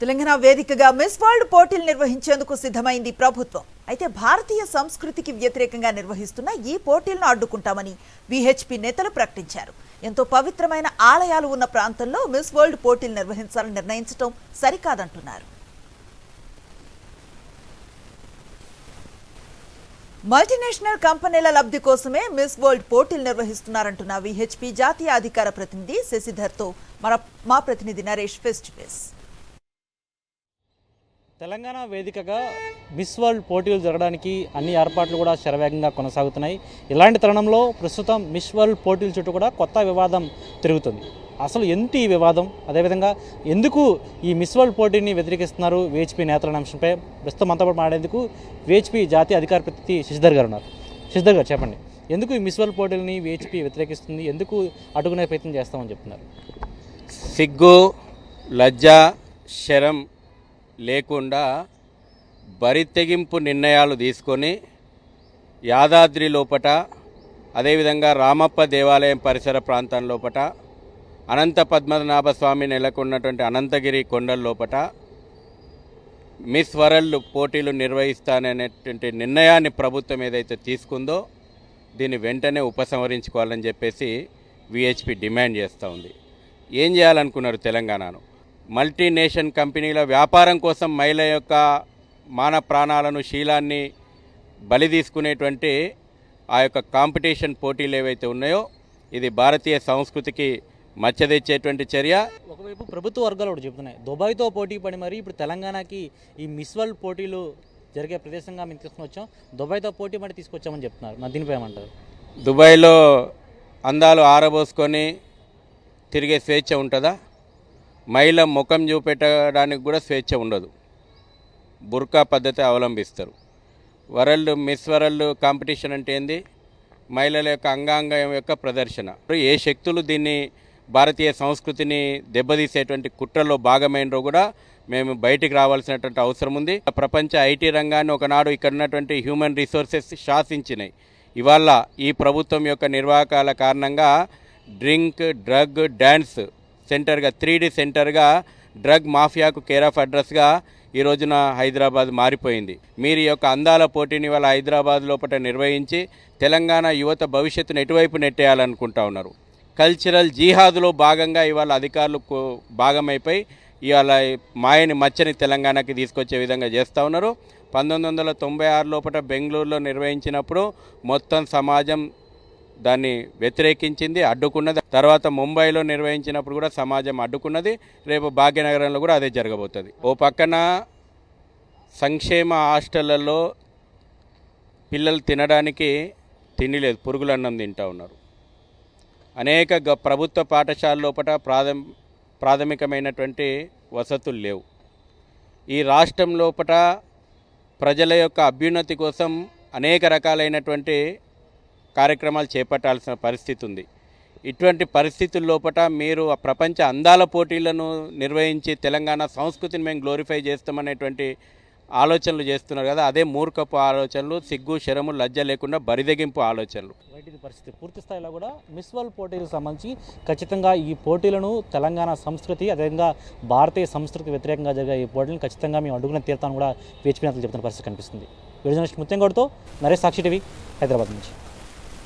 తెలంగాణ వేదికగా miss world పోటీలు నిర్వహించేందుకు సిద్ధమైంది ప్రభుత్వం. అయితే భారతీయ సంస్కృతికి వ్యతిరేకంగా నిర్వహిస్తున్న ఈ పోటీలను అడ్డుకుంటామని విహెచ్పి నేతలు ప్రకటించారు. ఎంతో పవిత్రమైన ఆలయాలు ఉన్న ప్రాంతంలో మిస్ వరల్డ్ పోటీలు నిర్వహించాలని నిర్ణయించడం సరికాదంటున్నారు. మల్టీనేషనల్ కంపెనీల లబ్ధి కోసమే మిస్ వరల్డ్ పోటీలు నిర్వహిస్తున్నారంటున్న విహెచ్పి జాతీయ అధికార ప్రతినిధి శశిధర్తో మా ప్రతినిధి Naresh face to face. Telangana వేదికగా మిస్ వరల్డ్ పోటీలు జరగడానికి అన్ని ఏర్పాట్లు కూడా శరవేగంగా కొనసాగుతున్నాయి. ఇలాంటి తరుణంలో ప్రస్తుతం మిస్ వరల్డ్ పోటీల చుట్టూ కూడా కొత్త వివాదం తిరుగుతుంది. అసలు ఏంటి ఈ వివాదం, అదేవిధంగా ఎందుకు ఈ మిస్ వరల్డ్ పోటీని వ్యతిరేకిస్తున్నారు విహెచ్పి నేతల అంశంపై ప్రస్తుతం అంతా మాట్లాడేందుకు విహెచ్పి జాతీయ అధికార ప్రతినిధి శశిధర్ గారు ఉన్నారు. శశిధర్ గారు చెప్పండి, ఎందుకు ఈ మిస్ వరల్డ్ పోటీలని విహెచ్పి వ్యతిరేకిస్తుంది, ఎందుకు అడ్డుకునే ప్రయత్నం చేస్తామని చెప్తున్నారు? సిగ్గు లజ్జ శరం లేకుండా బరితెగింపు నిర్ణయాలు తీసుకొని యాదాద్రి లోపట, అదేవిధంగా రామప్ప దేవాలయం పరిసర ప్రాంతం లోపట, అనంత పద్మనాభ స్వామి నెలకొన్నటువంటి అనంతగిరి కొండల లోపట మిస్ వరల్డ్ పోటీలు నిర్వహిస్తాననేటువంటి నిర్ణయాన్ని ప్రభుత్వం ఏదైతే తీసుకుందో దీన్ని వెంటనే ఉపసంహరించుకోవాలని చెప్పేసి విహెచ్పి డిమాండ్ చేస్తూ ఉంది. ఏం చేయాలనుకున్నారు తెలంగాణను? మల్టీనేషనల్ కంపెనీల వ్యాపారం కోసం మహిళ యొక్క మాన ప్రాణాలను శీలాన్ని బలి తీసుకునేటువంటి ఆ యొక్క కాంపిటీషన్ పోటీలు ఏవైతే ఉన్నాయో ఇది భారతీయ సంస్కృతికి మచ్చ తెచ్చేటువంటి చర్య. ఒకవైపు ప్రభుత్వ వర్గాలు కూడా చెబుతున్నాయి, దుబాయ్తో పోటీ పడి మరి ఇప్పుడు తెలంగాణకి ఈ మిస్ వరల్డ్ పోటీలు జరిగే ప్రదేశంగా మేము తీసుకుని వచ్చాం, దుబాయ్తో పోటీ పడి తీసుకొచ్చామని చెప్తున్నారు. మరి దీనిపై ఏమంటారు? దుబాయ్లో అందాలు ఆరబోసుకొని తిరిగే స్వేచ్ఛ ఉంటుందా? మహిళ ముఖం చూపెట్టడానికి కూడా స్వేచ్ఛ ఉండదు, బుర్కా పద్ధతి అవలంబిస్తారు. మిస్ వరల్డ్ కాంపిటీషన్ అంటే ఏంది? మహిళల యొక్క అంగాంగం యొక్క ప్రదర్శన. ఏ శక్తులు దీన్ని భారతీయ సంస్కృతిని దెబ్బతీసేటువంటి కుట్రలో భాగమైనరో కూడా మేము బయటికి రావాల్సినటువంటి అవసరం ఉంది. ప్రపంచ ఐటీ రంగాన్ని ఒకనాడు ఇక్కడ ఉన్నటువంటి హ్యూమన్ రిసోర్సెస్ శాసించినాయి. ఇవాళ ఈ ప్రభుత్వం యొక్క నిర్వాహకాల కారణంగా డ్రింక్ డ్రగ్ డ్యాన్స్ సెంటర్గా 3D సెంటర్గా డ్రగ్ మాఫియాకు కేర్ ఆఫ్ అడ్రస్గా ఈ రోజున హైదరాబాద్ మారిపోయింది. మీరు ఈ యొక్క అందాల పోటీని వాళ్ళ హైదరాబాద్ లోపల నిర్వహించి తెలంగాణ యువత భవిష్యత్తును ఎటువైపు నెట్టేయాలనుకుంటా ఉన్నారు. కల్చరల్ జిహాద్లో భాగంగా ఇవాళ అధికారులు భాగమైపోయి ఇవాళ మాయని మచ్చని తెలంగాణకి తీసుకొచ్చే విధంగా చేస్తూ ఉన్నారు. 1996 లోపల బెంగళూరులో నిర్వహించినప్పుడు మొత్తం సమాజం దాన్ని వ్యతిరేకించింది, అడ్డుకున్నది. తర్వాత ముంబైలో నిర్వహించినప్పుడు కూడా సమాజం అడ్డుకున్నది. రేపు భాగ్యనగరంలో కూడా అదే జరగబోతుంది. ఓ పక్కన సంక్షేమ హాస్టళ్లలో పిల్లలు తినడానికి తిండి లేదు, పురుగులన్నం తింటూ ఉన్నారు. అనేక ప్రభుత్వ పాఠశాల లోపల ప్రాథమికమైనటువంటి వసతులు లేవు. ఈ రాష్ట్రం లోపల ప్రజల యొక్క అభ్యున్నతి కోసం అనేక రకాలైనటువంటి కార్యక్రమాలు చేపట్టాల్సిన పరిస్థితి ఉంది. ఇటువంటి పరిస్థితుల లోపల మీరు ఆ ప్రపంచ అందాల పోటీలను నిర్వహించి తెలంగాణ సంస్కృతిని మేము గ్లోరిఫై చేస్తామనేటువంటి ఆలోచనలు చేస్తున్నారు కదా, అదే మూర్ఖపు ఆలోచనలు, సిగ్గు శరము లజ్జ లేకుండా బరిదెగింపు ఆలోచనలు. బయటి పరిస్థితి పూర్తి స్థాయిలో కూడా మిస్ వరల్డ్ పోటీలకు సంబంధించి ఖచ్చితంగా ఈ పోటీలను తెలంగాణ సంస్కృతి అదేవిధంగా భారతీయ సంస్కృతి వ్యతిరేకంగా జరిగే ఈ పోటీలను ఖచ్చితంగా మేము అడుగున తీర్థాన్ని కూడా విహెచ్పి నేతలు చెప్తున్న పరిస్థితి కనిపిస్తుంది. విడుదల ముత్యంగౌడ్తో నరేష్, సాక్షి టీవీ, హైదరాబాద్ నుంచి.